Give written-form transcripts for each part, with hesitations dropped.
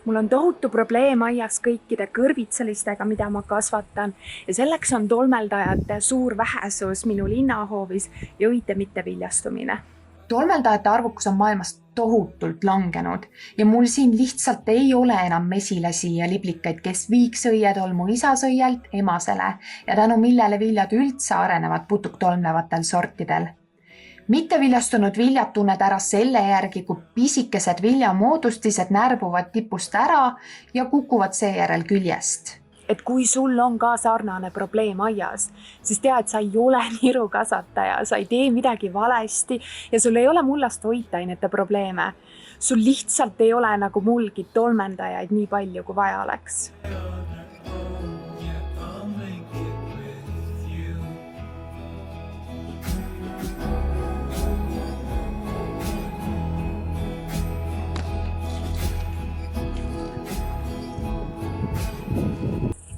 Mul on tohutu probleem aias kõikide kõrvitsalistega, mida ma kasvatan ja selleks on tolmeldajate suur vähesus minu linnahoovis ja õite mitteviljastumine. Tolmeldajate arvukus on maailmas tohutult langenud ja mul siin lihtsalt ei ole enam mesilasi ja liblikaid, kes viiks õietolmu isasõielt emasele ja tänu millele viljad üldse arenevad putuktolmlevatel sortidel. Mitteviljastunud viljad tunned ära selle järgi, kui pisikesed viljamoodustised närbuvad tipust ära ja kukuvad seejärel küljest. Et kui sul on ka sarnane probleem aias, siis tea, et sa ei ole nirukasvataja, sa ei tee midagi valesti ja sul ei ole mullast toitainete probleeme. Sul lihtsalt ei ole nagu mulgi tolmendajaid nii palju, kui vaja oleks.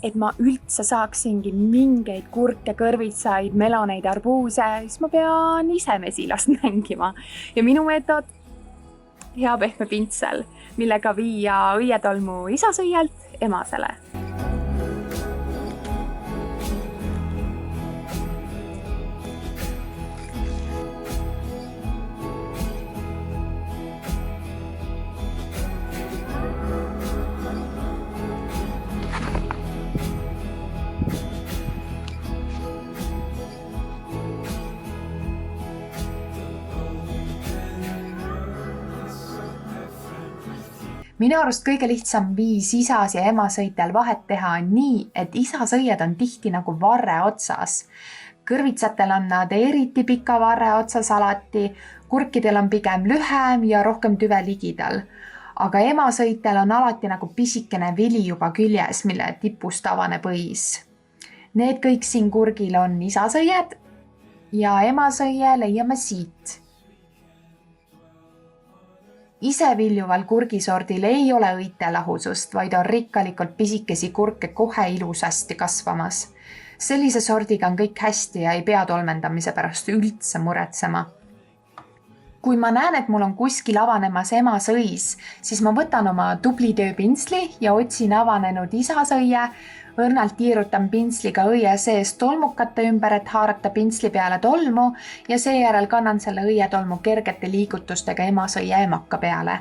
Et ma üldse saaksingi mingeid kurke, kõrvitsaid, meloneid, arbuuse, siis ma pean ise mesilast mängima. Ja minu meetod, hea pehme pintsel, millega viia õietolmu isasõielt emasele. Minu arust kõige lihtsam viis isas ja emasõitel vahet teha on nii, et isasõied on tihti nagu varre otsas. Kõrvitsatel on nad eriti pika varre otsas alati, kurkidel on pigem lühem ja rohkem tüve ligidal. Aga emasõitel on alati nagu pisikene vili juba küljes, mille tipust avaneb õis. Need kõik siin kurgil on isasõied ja emasõie leiame siit. Ise viljuval kurgisordil ei ole õitelahusust, vaid on rikkalikult pisikesi kurke kohe ilusasti kasvamas. Sellise sordiga on kõik hästi ja ei pea tolmendamise pärast üldse muretsema. Kui ma näen, et mul on kuskil avanemas emasõis, siis ma võtan oma tublitööpintsli ja otsin avanenud isasõie, õrnalt tiirutan pintsliga õie sees tolmukate ümber, et haarata pintsli peale tolmu ja seejärel kannan selle õietolmu kergete liigutustega emasõie emaka peale.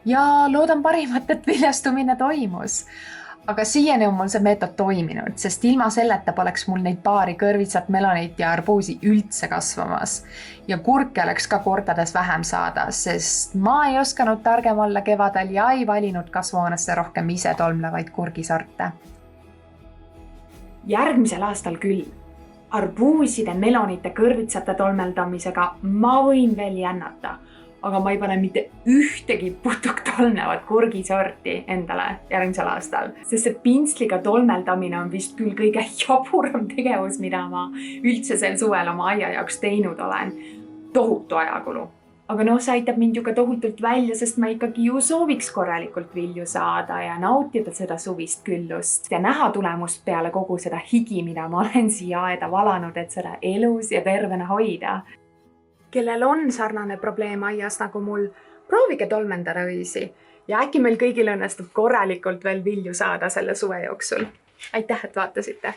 Ja loodan parimat, et viljastumine toimus. Aga siiani on mul see meetod toiminud, sest ilma selleta poleks mul neid paari kõrvitsat, meloneid ja arbuusi üldse kasvamas. Ja kurke oleks ka kordades vähem saada, sest ma ei osanud targem olla kevadel ja ei valinud kasvuhoonesse rohkem ise tolmlevaid kurgisorte. Järgmisel aastal küll. Arbuuside, melonite, kõrvitsate tolmeldamisega ma võin veel jännata, aga ma ei pane mitte ühtegi putuktolmevat kurgisorti endale järgmisel aastal, sest see pintsliga tolmeldamine on vist küll kõige jaburam tegevus, mida ma üldse sel suvel oma aia jaoks teinud olen. Tohutu ajakulu. Aga see aitab mind ju ka tohutult välja, sest ma ikkagi ju sooviks korralikult vilju saada ja nautida seda suvist küllust ja näha tulemust peale kogu seda higi, mida ma olen siia aeda valanud, et seda elus ja tervena hoida. Kellel on sarnane probleem aias nagu mul, proovige tolmendada õisi ja äkki meil kõigil õnnestub korralikult veel vilju saada selle suve jooksul. Aitäh, et vaatasite!